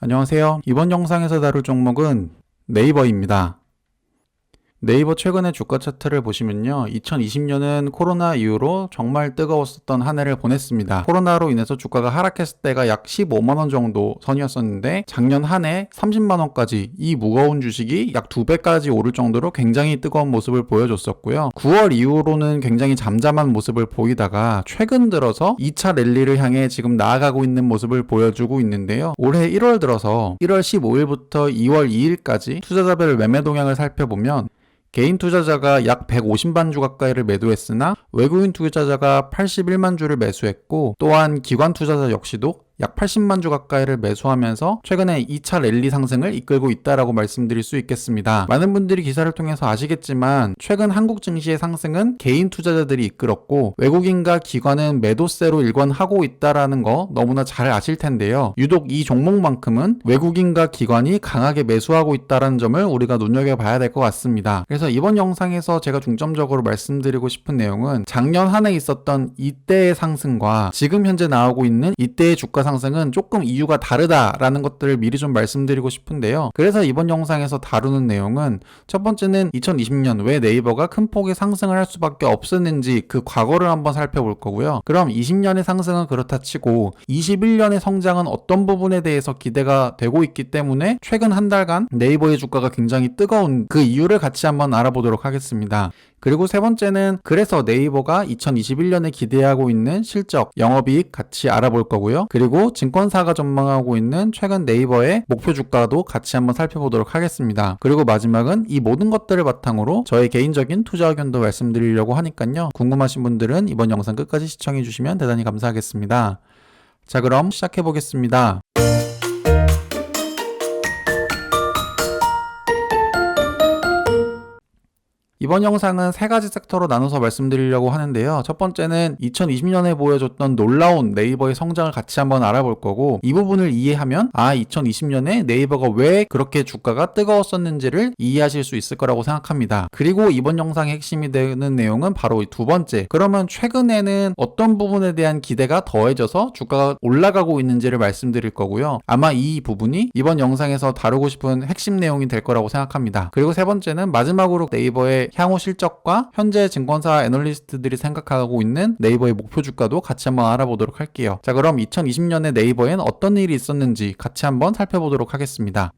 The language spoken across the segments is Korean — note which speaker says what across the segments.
Speaker 1: 안녕하세요. 이번 영상에서 다룰 종목은 네이버입니다. 네이버 최근의 주가 차트를 보시면요. 2020년은 코로나 이후로 정말 뜨거웠었던 한 해를 보냈습니다. 코로나로 인해서 주가가 하락했을 때가 약 15만원 정도 선이었었는데 작년 한 해 30만원까지 이 무거운 주식이 약 2배까지 오를 정도로 굉장히 뜨거운 모습을 보여줬었고요. 9월 이후로는 굉장히 잠잠한 모습을 보이다가 최근 들어서 2차 랠리를 향해 지금 나아가고 있는 모습을 보여주고 있는데요. 올해 1월 들어서 1월 15일부터 2월 2일까지 투자자별 매매 동향을 살펴보면 개인 투자자가 약 150만 주 가까이를 매도했으나 외국인 투자자가 81만 주를 매수했고, 또한 기관 투자자 역시도 약 80만 주 가까이를 매수하면서 최근에 2차 랠리 상승을 이끌고 있다라고 말씀드릴 수 있겠습니다. 많은 분들이 기사를 통해서 아시겠지만 최근 한국 증시의 상승은 개인 투자자들이 이끌었고 외국인과 기관은 매도세로 일관하고 있다라는 거 너무나 잘 아실 텐데요. 유독 이 종목만큼은 외국인과 기관이 강하게 매수하고 있다는 점을 우리가 눈여겨봐야 될 것 같습니다. 그래서 이번 영상에서 제가 중점적으로 말씀드리고 싶은 내용은 작년 한 해 있었던 이때의 상승과 지금 현재 나오고 있는 이때의 주가 상승은 조금 이유가 다르다라는 것들을 미리 좀 말씀드리고 싶은데요. 그래서 이번 영상에서 다루는 내용은 첫 번째는 2020년 왜 네이버가 큰 폭의 상승을 할 수밖에 없었는지 그 과거를 한번 살펴볼 거고요. 그럼 20년의 상승은 그렇다 치고 21년의 성장은 어떤 부분에 대해서 기대가 되고 있기 때문에 최근 한 달간 네이버의 주가가 굉장히 뜨거운 그 이유를 같이 한번 알아보도록 하겠습니다. 그리고 세 번째는 그래서 네이버가 2021년에 기대하고 있는 실적, 영업이익 같이 알아볼 거고요. 그리고 증권사가 전망하고 있는 최근 네이버의 목표 주가도 같이 한번 살펴보도록 하겠습니다. 그리고 마지막은 이 모든 것들을 바탕으로 저의 개인적인 투자 의견도 말씀드리려고 하니까요. 궁금하신 분들은 이번 영상 끝까지 시청해 주시면 대단히 감사하겠습니다. 자, 그럼 시작해 보겠습니다. 이번 영상은 세 가지 섹터로 나눠서 말씀드리려고 하는데요. 첫 번째는 2020년에 보여줬던 놀라운 네이버의 성장을 같이 한번 알아볼 거고, 이 부분을 이해하면 2020년에 네이버가 왜 그렇게 주가가 뜨거웠었는지를 이해하실 수 있을 거라고 생각합니다. 그리고 이번 영상의 핵심이 되는 내용은 바로 두 번째, 그러면 최근에는 어떤 부분에 대한 기대가 더해져서 주가가 올라가고 있는지를 말씀드릴 거고요. 아마 이 부분이 이번 영상에서 다루고 싶은 핵심 내용이 될 거라고 생각합니다. 그리고 세 번째는 마지막으로 네이버의 향후 실적과 현재 증권사 애널리스트들이 생각하고 있는 네이버의 목표 주가도 같이 한번 알아보도록 할게요. 자, 그럼 2020년에 네이버엔 어떤 일이 있었는지 같이 한번 살펴보도록 하겠습니다.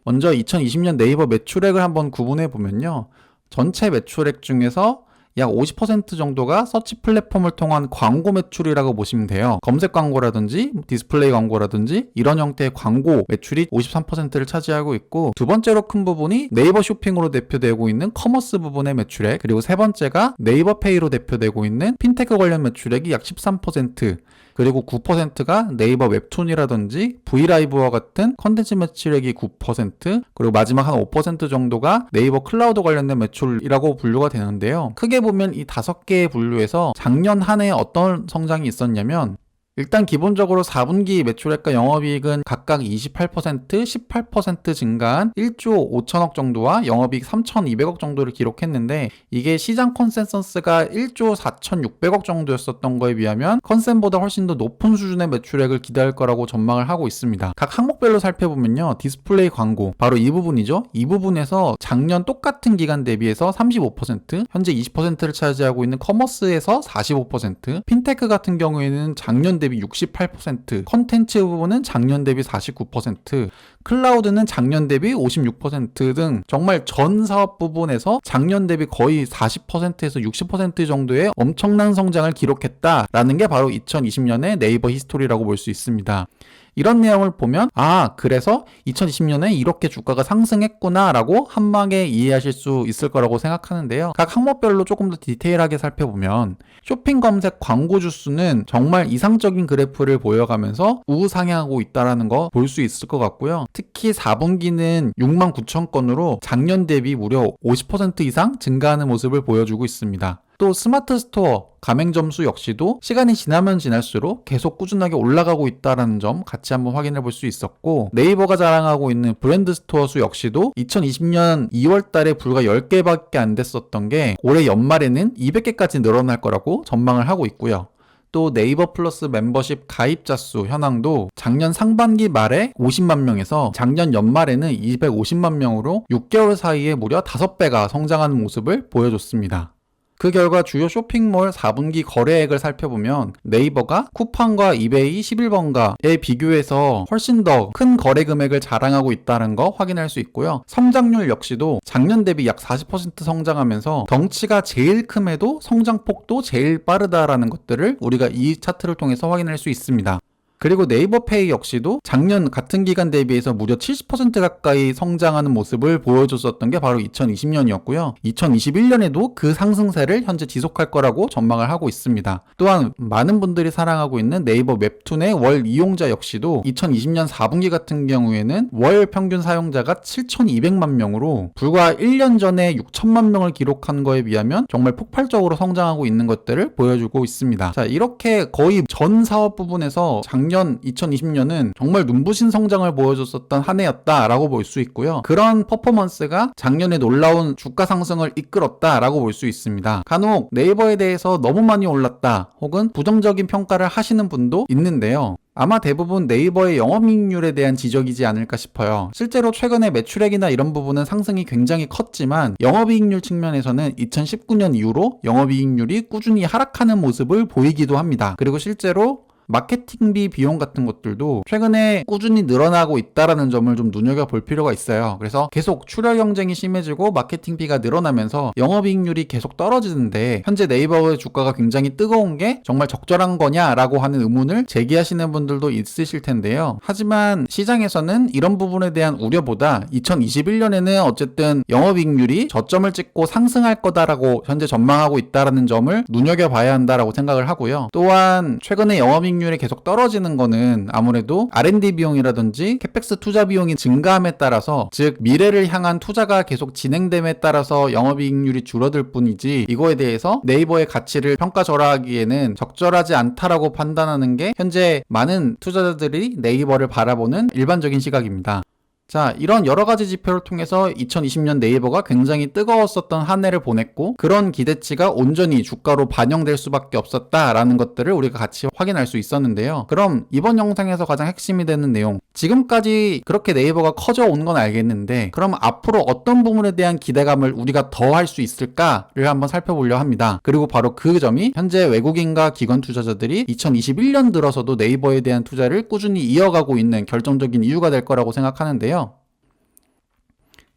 Speaker 1: 먼저 2020년 네이버 매출액을 한번 구분해 보면요. 전체 매출액 중에서 약 50% 정도가 서치 플랫폼을 통한 광고 매출이라고 보시면 돼요. 검색 광고라든지 디스플레이 광고라든지 이런 형태의 광고 매출이 53%를 차지하고 있고, 두 번째로 큰 부분이 네이버 쇼핑으로 대표되고 있는 커머스 부분의 매출액, 그리고 세 번째가 네이버 페이로 대표되고 있는 핀테크 관련 매출액이 약 13%, 그리고 9%가 네이버 웹툰이라든지 브이라이브와 같은 컨텐츠 매출액이 9%, 그리고 마지막 한 5% 정도가 네이버 클라우드 관련된 매출이라고 분류가 되는데요. 크게 보면 이 5개의 분류에서 작년 한 해에 어떤 성장이 있었냐면, 일단 기본적으로 4분기 매출액과 영업이익은 각각 28%, 18% 증가한 1조 5천억 정도와 영업이익 3,200억 정도를 기록했는데, 이게 시장 컨센서스가 1조 4,600억 정도였었던 거에 비하면 컨센보다 훨씬 더 높은 수준의 매출액을 기대할 거라고 전망을 하고 있습니다. 각 항목별로 살펴보면요. 디스플레이 광고, 바로 이 부분이죠. 이 부분에서 작년 똑같은 기간 대비해서 35%, 현재 20%를 차지하고 있는 커머스에서 45%, 핀테크 같은 경우에는 작년 대비 68%, 컨텐츠 부분은 작년 대비 49%, 클라우드는 작년 대비 56% 등 정말 전 사업 부분에서 작년 대비 거의 40%에서 60% 정도의 엄청난 성장을 기록했다라는 게 바로 2020년의 네이버 히스토리라고 볼 수 있습니다. 이런 내용을 보면 그래서 2020년에 이렇게 주가가 상승했구나 라고 한 방에 이해하실 수 있을 거라고 생각하는데요. 각 항목별로 조금 더 디테일하게 살펴보면 쇼핑 검색 광고 주수는 정말 이상적인 그래프를 보여가면서 우상향하고 있다는 거 볼 수 있을 것 같고요. 특히 4분기는 6만 9천 건으로 작년 대비 무려 50% 이상 증가하는 모습을 보여주고 있습니다. 또 스마트 스토어 가맹점 수 역시도 시간이 지나면 지날수록 계속 꾸준하게 올라가고 있다는 점 같이 한번 확인해 볼 수 있었고, 네이버가 자랑하고 있는 브랜드 스토어 수 역시도 2020년 2월 달에 불과 10개밖에 안 됐었던 게 올해 연말에는 200개까지 늘어날 거라고 전망을 하고 있고요. 또 네이버 플러스 멤버십 가입자 수 현황도 작년 상반기 말에 50만 명에서 작년 연말에는 250만 명으로 6개월 사이에 무려 5배가 성장하는 모습을 보여줬습니다. 그 결과 주요 쇼핑몰 4분기 거래액을 살펴보면 네이버가 쿠팡과 이베이 11번가에 비교해서 훨씬 더 큰 거래 금액을 자랑하고 있다는 거 확인할 수 있고요. 성장률 역시도 작년 대비 약 40% 성장하면서 덩치가 제일 큼에도 성장폭도 제일 빠르다라는 것들을 우리가 이 차트를 통해서 확인할 수 있습니다. 그리고 네이버페이 역시도 작년 같은 기간 대비해서 무려 70% 가까이 성장하는 모습을 보여줬었던 게 바로 2020년이었고요. 2021년에도 그 상승세를 현재 지속할 거라고 전망을 하고 있습니다. 또한 많은 분들이 사랑하고 있는 네이버 웹툰의 월 이용자 역시도 2020년 4분기 같은 경우에는 월 평균 사용자가 7,200만 명으로 불과 1년 전에 6천만 명을 기록한 거에 비하면 정말 폭발적으로 성장하고 있는 것들을 보여주고 있습니다. 자, 이렇게 거의 전 사업 부분에서 작년 2020년은 정말 눈부신 성장을 보여줬었던 한 해였다라고 볼 수 있고요. 그런 퍼포먼스가 작년에 놀라운 주가 상승을 이끌었다라고 볼 수 있습니다. 간혹 네이버에 대해서 너무 많이 올랐다 혹은 부정적인 평가를 하시는 분도 있는데요. 아마 대부분 네이버의 영업이익률에 대한 지적이지 않을까 싶어요. 실제로 최근에 매출액이나 이런 부분은 상승이 굉장히 컸지만 영업이익률 측면에서는 2019년 이후로 영업이익률이 꾸준히 하락하는 모습을 보이기도 합니다. 그리고 실제로 마케팅비 비용 같은 것들도 최근에 꾸준히 늘어나고 있다라는 점을 좀 눈여겨볼 필요가 있어요. 그래서 계속 출혈 경쟁이 심해지고 마케팅비가 늘어나면서 영업이익률이 계속 떨어지는데 현재 네이버의 주가가 굉장히 뜨거운 게 정말 적절한 거냐라고 하는 의문을 제기하시는 분들도 있으실 텐데요. 하지만 시장에서는 이런 부분에 대한 우려보다 2021년에는 어쨌든 영업이익률이 저점을 찍고 상승할 거다라고 현재 전망하고 있다라는 점을 눈여겨봐야 한다라고 생각을 하고요. 또한 최근에 영업이익률이 계속 떨어지는 거는 아무래도 R&D 비용이라든지 캐펙스 투자 비용이 증가함에 따라서 즉 미래를 향한 투자가 계속 진행됨에 따라서 영업이익률이 줄어들 뿐이지 이거에 대해서 네이버의 가치를 평가절하하기에는 적절하지 않다라고 판단하는 게 현재 많은 투자자들이 네이버를 바라보는 일반적인 시각입니다. 자, 이런 여러 가지 지표를 통해서 2020년 네이버가 굉장히 뜨거웠었던 한 해를 보냈고 그런 기대치가 온전히 주가로 반영될 수밖에 없었다라는 것들을 우리가 같이 확인할 수 있었는데요. 그럼 이번 영상에서 가장 핵심이 되는 내용, 지금까지 그렇게 네이버가 커져 온 건 알겠는데 그럼 앞으로 어떤 부분에 대한 기대감을 우리가 더 할 수 있을까를 한번 살펴보려 합니다. 그리고 바로 그 점이 현재 외국인과 기관 투자자들이 2021년 들어서도 네이버에 대한 투자를 꾸준히 이어가고 있는 결정적인 이유가 될 거라고 생각하는데요.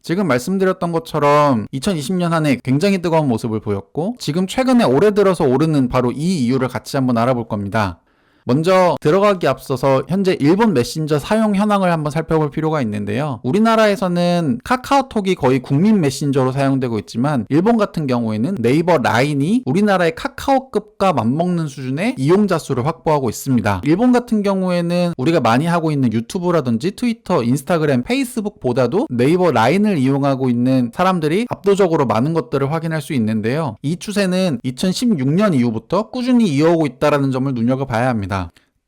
Speaker 1: 지금 말씀드렸던 것처럼 2020년 한 해 굉장히 뜨거운 모습을 보였고 지금 최근에 올해 들어서 오르는 바로 이 이유를 같이 한번 알아볼 겁니다. 먼저 들어가기 앞서서 현재 일본 메신저 사용 현황을 한번 살펴볼 필요가 있는데요. 우리나라에서는 카카오톡이 거의 국민 메신저로 사용되고 있지만 일본 같은 경우에는 네이버 라인이 우리나라의 카카오급과 맞먹는 수준의 이용자 수를 확보하고 있습니다. 일본 같은 경우에는 우리가 많이 하고 있는 유튜브라든지 트위터, 인스타그램, 페이스북보다도 네이버 라인을 이용하고 있는 사람들이 압도적으로 많은 것들을 확인할 수 있는데요. 이 추세는 2016년 이후부터 꾸준히 이어오고 있다는 점을 눈여겨봐야 합니다.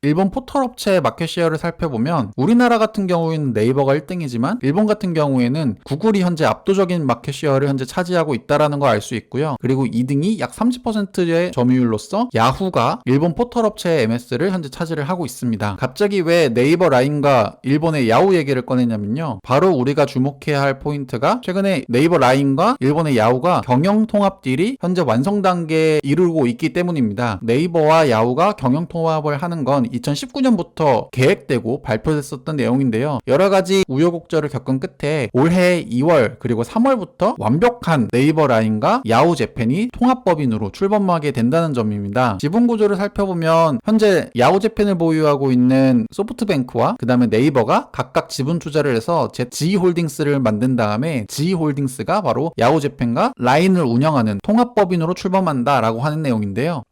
Speaker 1: 일본 포털업체의 마켓쉐어를 살펴보면 우리나라 같은 경우에는 네이버가 1등이지만 일본 같은 경우에는 구글이 현재 압도적인 마켓쉐어를 현재 차지하고 있다는 걸 알 수 있고요. 그리고 2등이 약 30%의 점유율로서 야후가 일본 포털업체의 MS를 현재 차지를 하고 있습니다. 갑자기 왜 네이버 라인과 일본의 야후 얘기를 꺼내냐면요. 바로 우리가 주목해야 할 포인트가 최근에 네이버 라인과 일본의 야후가 경영 통합 딜이 현재 완성 단계에 이르고 있기 때문입니다. 네이버와 야후가 경영 통합을 하는 건 2019년부터 계획되고 발표됐었던 내용인데요. 여러 가지 우여곡절을 겪은 끝에 올해 2월 그리고 3월부터 완벽한 네이버 라인과 야후 재팬이 통합법인으로 출범하게 된다는 점입니다. 지분 구조를 살펴보면 현재 야후 재팬을 보유하고 있는 소프트뱅크와 그 다음에 네이버가 각각 지분 투자를 해서 G홀딩스를 만든 다음에 G홀딩스가 바로 야후 재팬과 라인을 운영하는 통합법인으로 출범한다라고 하는 내용인데요.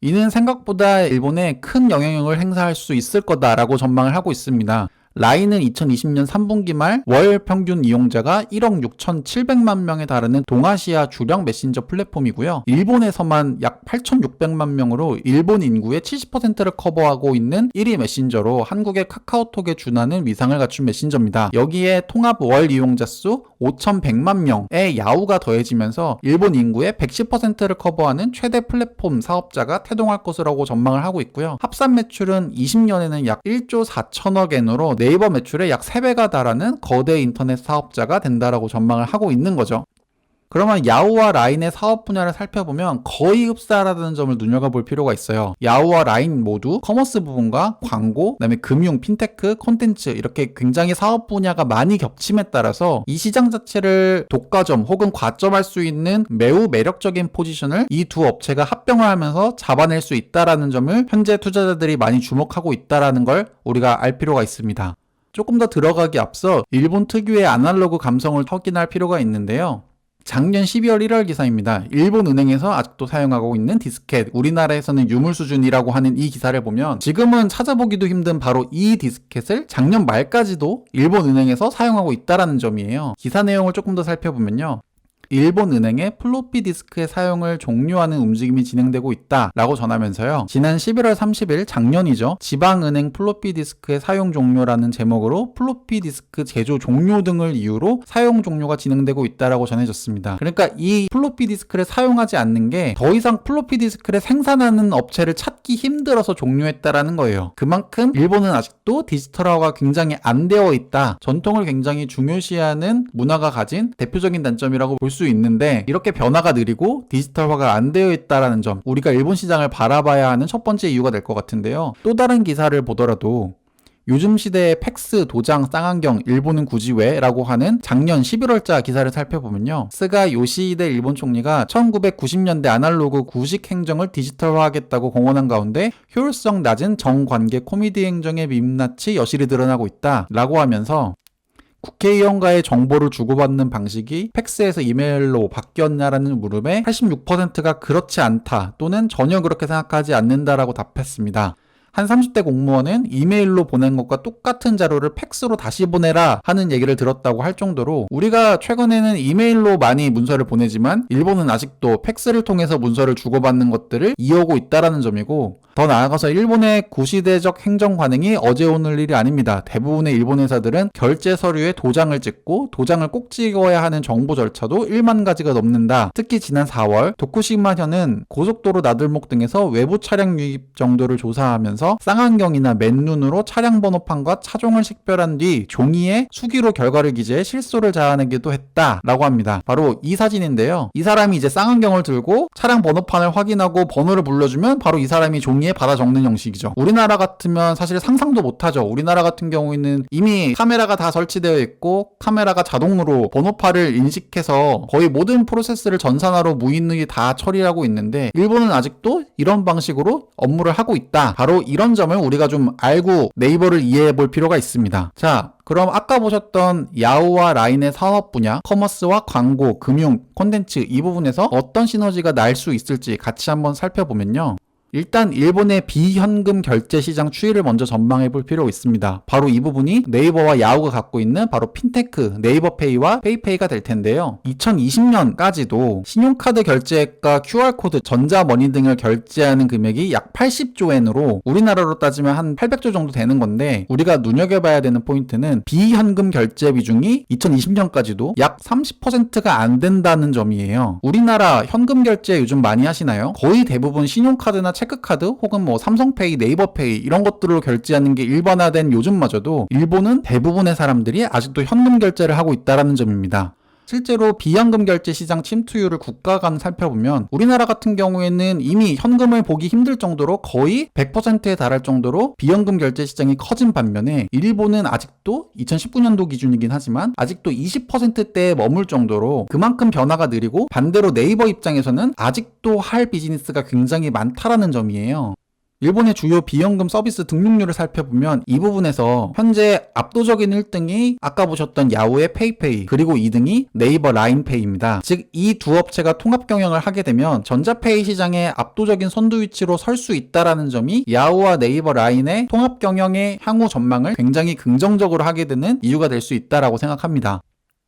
Speaker 1: 이는 생각보다 일본에 큰 영향력을 행사할 수 있을 거다라고 전망을 하고 있습니다. 라인은 2020년 3분기 말 월 평균 이용자가 1억 6,700만 명에 달하는 동아시아 주력 메신저 플랫폼이고요. 일본에서만 약 8,600만 명으로 일본 인구의 70%를 커버하고 있는 1위 메신저로 한국의 카카오톡에 준하는 위상을 갖춘 메신저입니다. 여기에 통합 월 이용자 수 5,100만 명의 야후가 더해지면서 일본 인구의 110%를 커버하는 최대 플랫폼 사업자가 태동할 것이라고 전망을 하고 있고요. 합산 매출은 20년에는 약 1조 4천억 엔으로 네이버 매출의 약 3배가 달하는 거대 인터넷 사업자가 된다라고 전망을 하고 있는 거죠. 그러면 야후와 라인의 사업 분야를 살펴보면 거의 흡사하다는 점을 눈여겨볼 필요가 있어요. 야후와 라인 모두 커머스 부분과 광고, 그다음에 금융, 핀테크, 콘텐츠 이렇게 굉장히 사업 분야가 많이 겹침에 따라서 이 시장 자체를 독과점 혹은 과점할 수 있는 매우 매력적인 포지션을 이 두 업체가 합병을 하면서 잡아낼 수 있다라는 점을 현재 투자자들이 많이 주목하고 있다라는 걸 우리가 알 필요가 있습니다. 조금 더 들어가기 앞서 일본 특유의 아날로그 감성을 확인할 필요가 있는데요. 작년 12월 1월 기사입니다. 일본 은행에서 아직도 사용하고 있는 디스켓, 우리나라에서는 유물 수준이라고 하는 이 기사를 보면 지금은 찾아보기도 힘든 바로 이 디스켓을 작년 말까지도 일본 은행에서 사용하고 있다라는 점이에요. 기사 내용을 조금 더 살펴보면요. 일본 은행의 플로피 디스크의 사용을 종료하는 움직임이 진행되고 있다라고 전하면서요. 지난 11월 30일 작년이죠. 지방은행 플로피 디스크의 사용 종료라는 제목으로 플로피 디스크 제조 종료 등을 이유로 사용 종료가 진행되고 있다라고 전해졌습니다. 그러니까 이 플로피 디스크를 사용하지 않는 게 더 이상 플로피 디스크를 생산하는 업체를 찾기 힘들어서 종료했다라는 거예요. 그만큼 일본은 아직도 디지털화가 굉장히 안 되어 있다. 전통을 굉장히 중요시하는 문화가 가진 대표적인 단점이라고 볼 수 있는데 이렇게 변화가 느리고 디지털화가 안 되어 있다라는 점, 우리가 일본 시장을 바라봐야 하는 첫 번째 이유가 될 것 같은데요. 또 다른 기사를 보더라도 요즘 시대의 팩스, 도장, 쌍안경, 일본은 굳이 왜? 라고 하는 작년 11월자 기사를 살펴보면요. 스가 요시히데 일본 총리가 1990년대 아날로그 구식 행정을 디지털화하겠다고 공언한 가운데 효율성 낮은 정관계 코미디 행정의 민낯이 여실히 드러나고 있다 라고 하면서 국회의원과의 정보를 주고받는 방식이 팩스에서 이메일로 바뀌었냐라는 물음에 86%가 그렇지 않다 또는 전혀 그렇게 생각하지 않는다라고 답했습니다. 한 30대 공무원은 이메일로 보낸 것과 똑같은 자료를 팩스로 다시 보내라 하는 얘기를 들었다고 할 정도로 우리가 최근에는 이메일로 많이 문서를 보내지만 일본은 아직도 팩스를 통해서 문서를 주고받는 것들을 이어오고 있다는 점이고, 더 나아가서 일본의 구시대적 행정 관행이 어제 오늘 일이 아닙니다. 대부분의 일본 회사들은 결제 서류에 도장을 찍고 도장을 꼭 찍어야 하는 정보 절차도 1만 가지가 넘는다. 특히 지난 4월 도쿠시마현은 고속도로 나들목 등에서 외부 차량 유입 정도를 조사하면서 쌍안경이나 맨눈으로 차량 번호판과 차종을 식별한 뒤 종이에 수기로 결과를 기재해 실소를 자아내기도 했다라고 합니다. 바로 이 사진인데요. 이 사람이 이제 쌍안경을 들고 차량 번호판을 확인하고 번호를 불러주면 바로 이 사람이 종이에 받아 적는 형식이죠. 우리나라 같으면 사실 상상도 못하죠. 우리나라 같은 경우에는 이미 카메라가 다 설치되어 있고 카메라가 자동으로 번호판을 인식해서 거의 모든 프로세스를 전산화로 무인능이 다 처리하고 있는데 일본은 아직도 이런 방식으로 업무를 하고 있다. 바로 이런 점을 우리가 좀 알고 네이버를 이해해 볼 필요가 있습니다. 자, 그럼 아까 보셨던 야후와 라인의 사업 분야, 커머스와 광고, 금융, 콘텐츠 이 부분에서 어떤 시너지가 날 수 있을지 같이 한번 살펴보면요. 일단 일본의 비현금 결제 시장 추이를 먼저 전망해 볼 필요가 있습니다. 바로 이 부분이 네이버와 야후가 갖고 있는 바로 핀테크, 네이버페이와 페이페이가 될 텐데요. 2020년까지도 신용카드 결제액과 QR코드, 전자머니 등을 결제하는 금액이 약 80조 엔으로 우리나라로 따지면 한 800조 정도 되는 건데, 우리가 눈여겨봐야 되는 포인트는 비현금 결제 비중이 2020년까지도 약 30%가 안 된다는 점이에요. 우리나라 현금 결제 요즘 많이 하시나요? 거의 대부분 신용카드나 체크카드 혹은 뭐 삼성페이, 네이버페이 이런 것들로 결제하는 게 일반화된 요즘마저도 일본은 대부분의 사람들이 아직도 현금 결제를 하고 있다는 점입니다. 실제로 비현금 결제 시장 침투율을 국가 간 살펴보면 우리나라 같은 경우에는 이미 현금을 보기 힘들 정도로 거의 100%에 달할 정도로 비현금 결제 시장이 커진 반면에 일본은 아직도 2019년도 기준이긴 하지만 아직도 20%대에 머물 정도로 그만큼 변화가 느리고, 반대로 네이버 입장에서는 아직도 할 비즈니스가 굉장히 많다라는 점이에요. 일본의 주요 비연금 서비스 등록률을 살펴보면 이 부분에서 현재 압도적인 1등이 아까 보셨던 야후의 페이페이, 그리고 2등이 네이버 라인페이입니다. 즉 이 두 업체가 통합 경영을 하게 되면 전자페이 시장의 압도적인 선두 위치로 설 수 있다라는 점이 야후와 네이버 라인의 통합 경영의 향후 전망을 굉장히 긍정적으로 하게 되는 이유가 될 수 있다라고 생각합니다.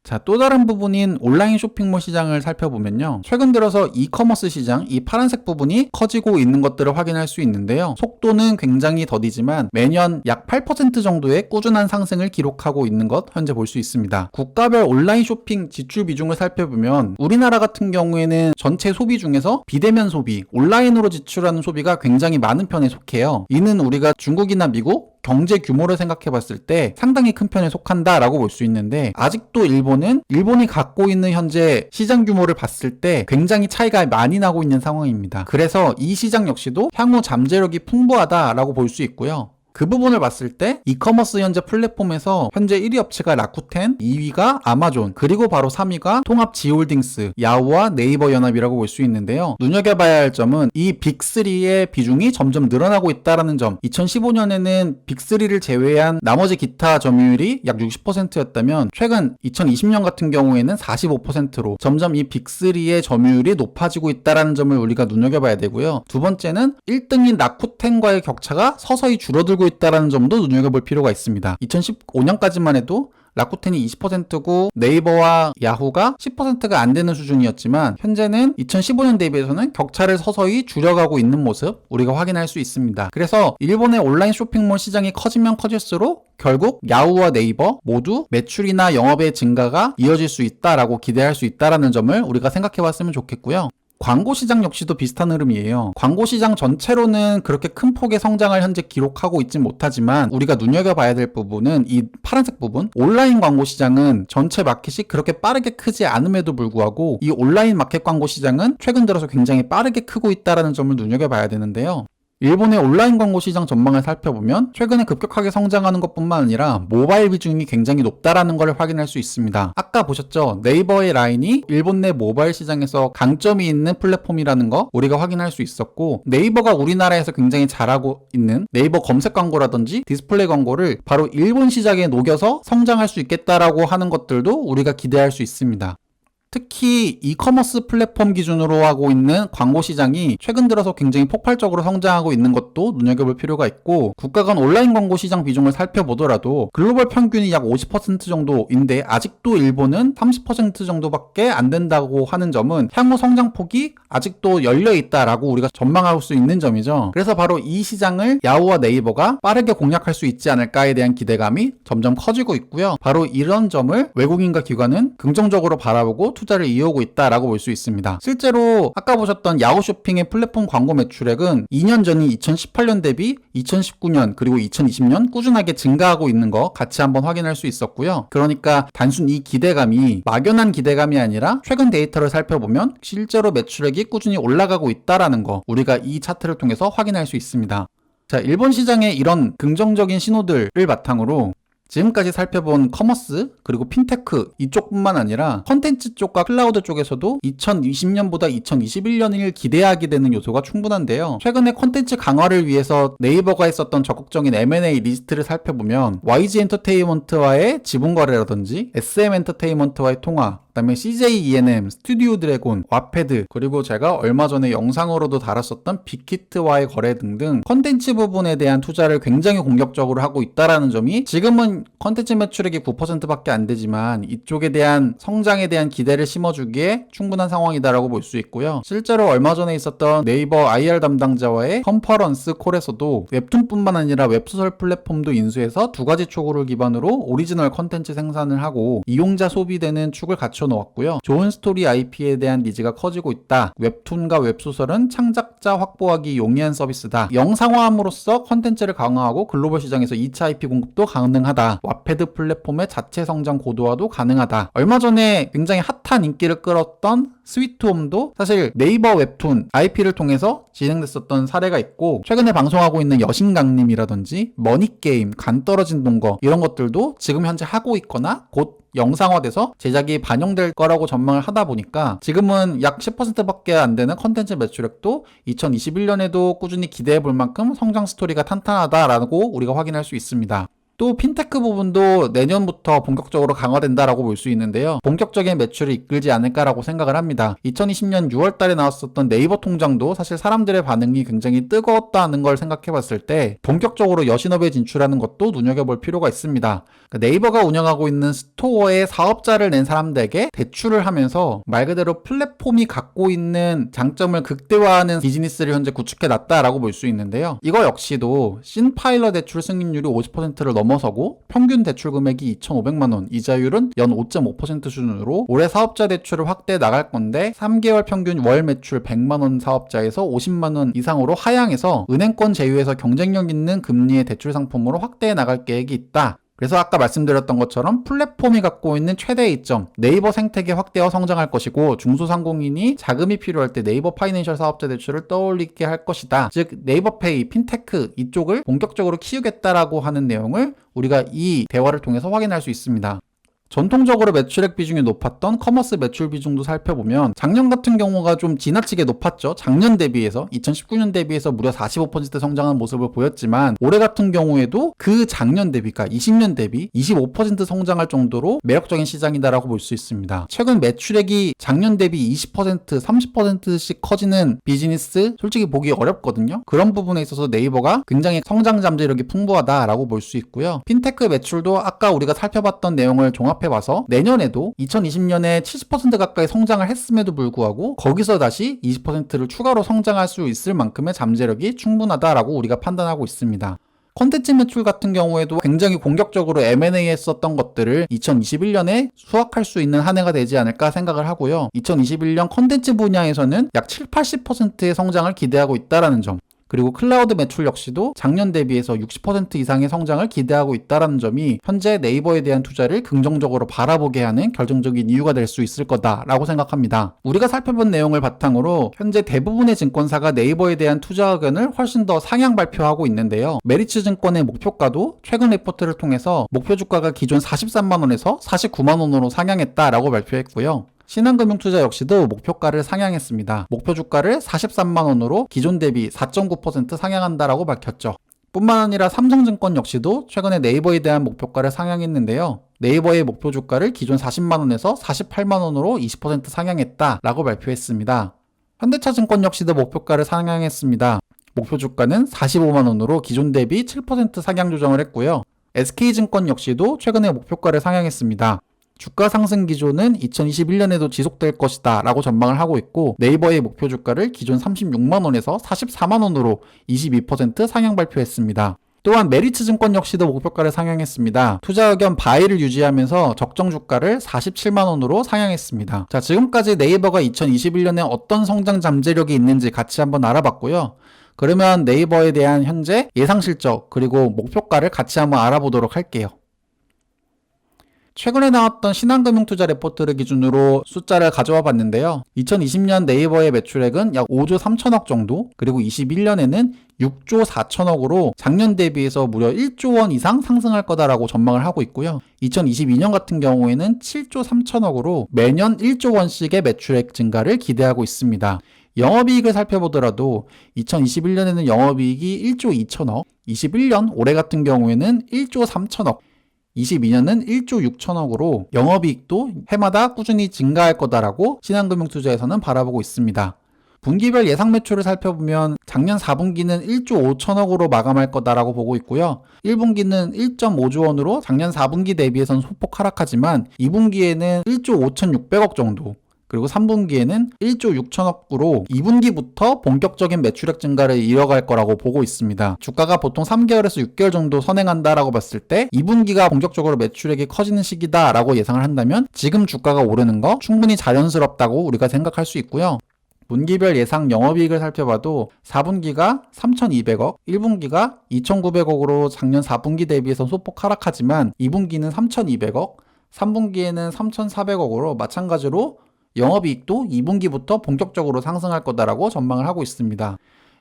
Speaker 1: 자, 또 다른 부분인 온라인 쇼핑몰 시장을 살펴보면요. 최근 들어서 이커머스 시장, 이 파란색 부분이 커지고 있는 것들을 확인할 수 있는데요. 속도는 굉장히 더디지만 매년 약 8% 정도의 꾸준한 상승을 기록하고 있는 것 현재 볼 수 있습니다. 국가별 온라인 쇼핑 지출 비중을 살펴보면 우리나라 같은 경우에는 전체 소비 중에서 비대면 소비, 온라인으로 지출하는 소비가 굉장히 많은 편에 속해요. 이는 우리가 중국이나 미국, 경제 규모를 생각해 봤을 때 상당히 큰 편에 속한다라고 볼 수 있는데, 아직도 일본이 갖고 있는 현재 시장 규모를 봤을 때 굉장히 차이가 많이 나고 있는 상황입니다. 그래서 이 시장 역시도 향후 잠재력이 풍부하다라고 볼 수 있고요. 그 부분을 봤을 때 이커머스 현재 플랫폼에서 현재 1위 업체가 라쿠텐, 2위가 아마존, 그리고 바로 3위가 통합 지홀딩스, 야후와 네이버 연합이라고 볼 수 있는데요. 눈여겨봐야 할 점은 이 빅3의 비중이 점점 늘어나고 있다는 점. 2015년에는 빅3를 제외한 나머지 기타 점유율이 약 60%였다면 최근 2020년 같은 경우에는 45%로 점점 이 빅3의 점유율이 높아지고 있다는 점을 우리가 눈여겨봐야 되고요. 두 번째는 1등인 라쿠텐과의 격차가 서서히 줄어들고 있다는 점도 눈여겨볼 필요가 있습니다. 2015년까지만 해도 라쿠텐이 20%고 네이버와 야후가 10%가 안 되는 수준이었지만 현재는 2015년 대비해서는 격차를 서서히 줄여가고 있는 모습 우리가 확인할 수 있습니다. 그래서 일본의 온라인 쇼핑몰 시장이 커지면 커질수록 결국 야후와 네이버 모두 매출이나 영업의 증가가 이어질 수 있다라고 기대할 수 있다라는 점을 우리가 생각해 봤으면 좋겠고요. 광고 시장 역시도 비슷한 흐름이에요. 광고 시장 전체로는 그렇게 큰 폭의 성장을 현재 기록하고 있진 못하지만 우리가 눈여겨봐야 될 부분은 이 파란색 부분, 온라인 광고 시장은 전체 마켓이 그렇게 빠르게 크지 않음에도 불구하고 이 온라인 마켓 광고 시장은 최근 들어서 굉장히 빠르게 크고 있다는 점을 눈여겨봐야 되는데요. 일본의 온라인 광고 시장 전망을 살펴보면 최근에 급격하게 성장하는 것뿐만 아니라 모바일 비중이 굉장히 높다라는 걸 확인할 수 있습니다. 아까 보셨죠? 네이버의 라인이 일본 내 모바일 시장에서 강점이 있는 플랫폼이라는 거 우리가 확인할 수 있었고, 네이버가 우리나라에서 굉장히 잘하고 있는 네이버 검색 광고라든지 디스플레이 광고를 바로 일본 시장에 녹여서 성장할 수 있겠다라고 하는 것들도 우리가 기대할 수 있습니다. 특히 이커머스 플랫폼 기준으로 하고 있는 광고 시장이 최근 들어서 굉장히 폭발적으로 성장하고 있는 것도 눈여겨볼 필요가 있고, 국가 간 온라인 광고 시장 비중을 살펴보더라도 글로벌 평균이 약 50% 정도인데 아직도 일본은 30% 정도밖에 안 된다고 하는 점은 향후 성장폭이 아직도 열려있다라고 우리가 전망할 수 있는 점이죠. 그래서 바로 이 시장을 야후와 네이버가 빠르게 공략할 수 있지 않을까에 대한 기대감이 점점 커지고 있고요. 바로 이런 점을 외국인과 기관은 긍정적으로 바라보고 투자를 이어오고 있다라고 볼 수 있습니다. 실제로 아까 보셨던 야후 쇼핑의 플랫폼 광고 매출액은 2년 전인 2018년 대비 2019년 그리고 2020년 꾸준하게 증가하고 있는 거 같이 한번 확인할 수 있었고요. 그러니까 단순 이 기대감이 막연한 기대감이 아니라 최근 데이터를 살펴보면 실제로 매출액이 꾸준히 올라가고 있다라는 거 우리가 이 차트를 통해서 확인할 수 있습니다. 자, 일본 시장의 이런 긍정적인 신호들을 바탕으로 지금까지 살펴본 커머스 그리고 핀테크 이쪽뿐만 아니라 컨텐츠 쪽과 클라우드 쪽에서도 2020년보다 2021년을 기대하게 되는 요소가 충분한데요. 최근에 컨텐츠 강화를 위해서 네이버가 했었던 적극적인 M&A 리스트를 살펴보면 YG 엔터테인먼트와의 지분 거래라든지 SM 엔터테인먼트와의 통화, 그다음에 CJ ENM, 스튜디오 드래곤, 와패드, 그리고 제가 얼마 전에 영상으로도 다뤘었던 빅히트와의 거래 등등 컨텐츠 부분에 대한 투자를 굉장히 공격적으로 하고 있다라는 점이 지금은 컨텐츠 매출액이 9%밖에 안 되지만 이쪽에 대한 성장에 대한 기대를 심어주기에 충분한 상황이다라고 볼 수 있고요. 실제로 얼마 전에 있었던 네이버 IR 담당자와의 컨퍼런스 콜에서도 웹툰뿐만 아니라 웹소설 플랫폼도 인수해서 두 가지 축을 기반으로 오리지널 컨텐츠 생산을 하고 이용자 소비되는 축을 갖춰 놓았고요. 좋은 스토리 IP에 대한 니즈가 커지고 있다. 웹툰과 웹소설은 창작자 확보하기 용이한 서비스다. 영상화함으로써 컨텐츠를 강화하고 글로벌 시장에서 2차 IP 공급도 가능하다. 와패드 플랫폼의 자체 성장 고도화도 가능하다. 얼마 전에 굉장히 핫한 인기를 끌었던 스위트홈도 사실 네이버 웹툰 IP를 통해서 진행됐었던 사례가 있고, 최근에 방송하고 있는 여신강림이라든지 머니게임, 간 떨어진 동거 이런 것들도 지금 현재 하고 있거나 곧 영상화돼서 제작이 반영될 거라고 전망을 하다 보니까 지금은 약 10%밖에 안 되는 컨텐츠 매출액도 2021년에도 꾸준히 기대해 볼 만큼 성장 스토리가 탄탄하다라고 우리가 확인할 수 있습니다. 또 핀테크 부분도 내년부터 본격적으로 강화된다라고 볼 수 있는데요. 본격적인 매출을 이끌지 않을까라고 생각을 합니다. 2020년 6월 달에 나왔었던 네이버 통장도 사실 사람들의 반응이 굉장히 뜨거웠다는 걸 생각해 봤을 때 본격적으로 여신업에 진출하는 것도 눈여겨볼 필요가 있습니다. 네이버가 운영하고 있는 스토어에 사업자를 낸 사람들에게 대출을 하면서 말 그대로 플랫폼이 갖고 있는 장점을 극대화하는 비즈니스를 현재 구축해 놨다라고 볼 수 있는데요. 이거 역시도 신파일러 대출 승인율이 50%를 넘어서고 평균 대출 금액이 2,500만원, 이자율은 연 5.5% 수준으로 올해 사업자 대출을 확대해 나갈 건데 3개월 평균 월 매출 100만원 사업자에서 50만원 이상으로 하향해서 은행권 제휴에서 경쟁력 있는 금리의 대출 상품으로 확대해 나갈 계획이 있다. 그래서 아까 말씀드렸던 것처럼 플랫폼이 갖고 있는 최대 이점, 네이버 생태계 확대와 성장할 것이고 중소상공인이 자금이 필요할 때 네이버 파이낸셜 사업자 대출을 떠올리게 할 것이다. 즉 네이버페이, 핀테크 이쪽을 본격적으로 키우겠다라고 하는 내용을 우리가 이 대화를 통해서 확인할 수 있습니다. 전통적으로 매출액 비중이 높았던 커머스 매출 비중도 살펴보면 작년 같은 경우가 좀 지나치게 높았죠. 작년 대비해서 2019년 대비해서 무려 45% 성장한 모습을 보였지만 올해 같은 경우에도 그 작년 대비, 그러니까 20년 대비 25% 성장할 정도로 매력적인 시장이다라고 볼 수 있습니다. 최근 매출액이 작년 대비 20%, 30%씩 커지는 비즈니스 솔직히 보기 어렵거든요. 그런 부분에 있어서 네이버가 굉장히 성장 잠재력이 풍부하다라고 볼 수 있고요. 핀테크 매출도 아까 우리가 살펴봤던 내용을 종합해봐서 내년에도 2020년에 70% 가까이 성장을 했음에도 불구하고 거기서 다시 20%를 추가로 성장할 수 있을 만큼의 잠재력이 충분하다라고 우리가 판단하고 있습니다. 콘텐츠 매출 같은 경우에도 굉장히 공격적으로 M&A 했었던 것들을 2021년에 수확할 수 있는 한 해가 되지 않을까 생각을 하고요. 2021년 콘텐츠 분야에서는 약 7, 80%의 성장을 기대하고 있다는 점, 그리고 클라우드 매출 역시도 작년 대비해서 60% 이상의 성장을 기대하고 있다는 점이 현재 네이버에 대한 투자를 긍정적으로 바라보게 하는 결정적인 이유가 될 수 있을 거다라고 생각합니다. 우리가 살펴본 내용을 바탕으로 현재 대부분의 증권사가 네이버에 대한 투자 의견을 훨씬 더 상향 발표하고 있는데요. 메리츠 증권의 목표가도 최근 레포트를 통해서 목표 주가가 기존 43만원에서 49만원으로 상향했다라고 발표했고요. 신한금융투자 역시도 목표가를 상향했습니다. 목표 주가를 43만원으로 기존 대비 4.9% 상향한다라고 밝혔죠. 뿐만 아니라 삼성증권 역시도 최근에 네이버에 대한 목표가를 상향했는데요. 네이버의 목표 주가를 기존 40만원에서 48만원으로 20% 상향했다라고 발표했습니다. 현대차증권 역시도 목표가를 상향했습니다. 목표 주가는 45만원으로 기존 대비 7% 상향 조정을 했고요. SK증권 역시도 최근에 목표가를 상향했습니다. 주가 상승 기조는 2021년에도 지속될 것이다 라고 전망을 하고 있고 네이버의 목표 주가를 기존 36만원에서 44만원으로 22% 상향 발표했습니다. 또한 메리츠증권 역시도 목표가를 상향했습니다. 투자 의견 바이를 유지하면서 적정 주가를 47만원으로 상향했습니다. 자, 지금까지 네이버가 2021년에 어떤 성장 잠재력이 있는지 같이 한번 알아봤고요. 그러면 네이버에 대한 현재 예상 실적 그리고 목표가를 같이 한번 알아보도록 할게요. 최근에 나왔던 신한금융투자 레포트를 기준으로 숫자를 가져와 봤는데요. 2020년 네이버의 매출액은 약 5조 3천억 정도, 그리고 21년에는 6조 4천억으로 작년 대비해서 무려 1조 원 이상 상승할 거다라고 전망을 하고 있고요. 2022년 같은 경우에는 7조 3천억으로 매년 1조 원씩의 매출액 증가를 기대하고 있습니다. 영업이익을 살펴보더라도 2021년에는 영업이익이 1조 2천억, 21년 올해 같은 경우에는 1조 3천억, 22년은 1조 6천억으로 영업이익도 해마다 꾸준히 증가할 거다라고 신한금융투자에서는 바라보고 있습니다. 분기별 예상 매출을 살펴보면 작년 4분기는 1조 5천억으로 마감할 거다라고 보고 있고요. 1분기는 1.5조 원으로 작년 4분기 대비해서는 소폭 하락하지만 2분기에는 1조 5,600억 정도, 그리고 3분기에는 1조 6천억으로 2분기부터 본격적인 매출액 증가를 이어갈 거라고 보고 있습니다. 주가가 보통 3개월에서 6개월 정도 선행한다라고 봤을 때 2분기가 본격적으로 매출액이 커지는 시기다라고 예상을 한다면 지금 주가가 오르는 거 충분히 자연스럽다고 우리가 생각할 수 있고요. 분기별 예상 영업이익을 살펴봐도 4분기가 3,200억, 1분기가 2,900억으로 작년 4분기 대비해서 소폭 하락하지만 2분기는 3,200억, 3분기에는 3,400억으로 마찬가지로 영업이익도 2분기부터 본격적으로 상승할 거다라고 전망을 하고 있습니다.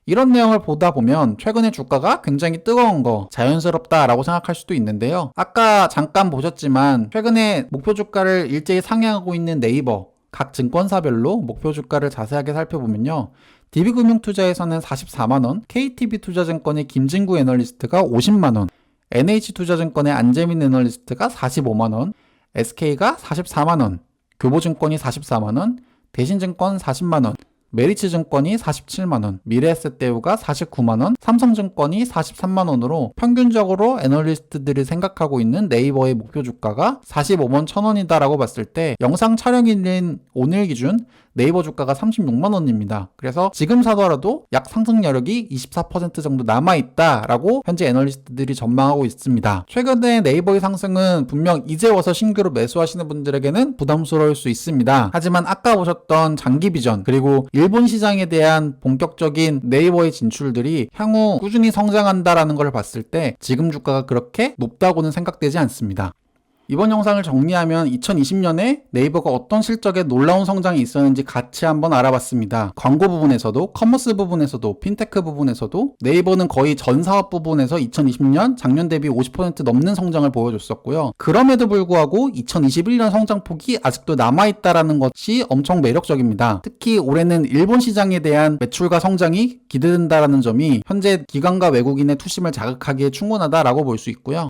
Speaker 1: 이런 내용을 보다 보면 최근에 주가가 굉장히 뜨거운 거 자연스럽다라고 생각할 수도 있는데요. 아까 잠깐 보셨지만 최근에 목표 주가를 일제히 상향하고 있는 네이버 각 증권사별로 목표 주가를 자세하게 살펴보면요. DB금융투자에서는 44만원, KTB투자증권의 김진구 애널리스트가 50만원, NH투자증권의 안재민 애널리스트가 45만원, SK가 44만원, 교보증권이 44만원, 대신증권 40만원, 메리츠증권이 47만원, 미래에셋대우가 49만원, 삼성증권이 43만원으로 평균적으로 애널리스트들이 생각하고 있는 네이버의 목표 주가가 45만 1천원이다 라고 봤을 때 영상 촬영일인 오늘 기준 네이버 주가가 36만원입니다. 그래서 지금 사더라도 약 상승 여력이 24% 정도 남아있다라고 현재 애널리스트들이 전망하고 있습니다. 최근에 네이버의 상승은 분명 이제 와서 신규로 매수하시는 분들에게는 부담스러울 수 있습니다. 하지만 아까 보셨던 장기 비전 그리고 일본 시장에 대한 본격적인 네이버의 진출들이 향후 꾸준히 성장한다라는 걸 봤을 때 지금 주가가 그렇게 높다고는 생각되지 않습니다. 이번 영상을 정리하면 2020년에 네이버가 어떤 실적에 놀라운 성장이 있었는지 같이 한번 알아봤습니다. 광고 부분에서도, 커머스 부분에서도, 핀테크 부분에서도 네이버는 거의 전 사업 부분에서 2020년 작년 대비 50% 넘는 성장을 보여줬었고요. 그럼에도 불구하고 2021년 성장폭이 아직도 남아있다는 것이 엄청 매력적입니다. 특히 올해는 일본 시장에 대한 매출과 성장이 기대된다는 점이 현재 기관과 외국인의 투심을 자극하기에 충분하다라고 볼 수 있고요.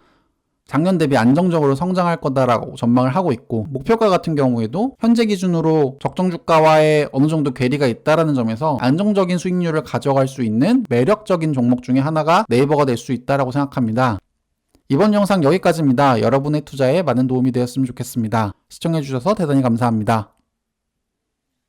Speaker 1: 작년 대비 안정적으로 성장할 거다라고 전망을 하고 있고 목표가 같은 경우에도 현재 기준으로 적정 주가와의 어느 정도 괴리가 있다라는 점에서 안정적인 수익률을 가져갈 수 있는 매력적인 종목 중에 하나가 네이버가 될 수 있다라고 생각합니다. 이번 영상 여기까지입니다. 여러분의 투자에 많은 도움이 되었으면 좋겠습니다. 시청해주셔서 대단히 감사합니다.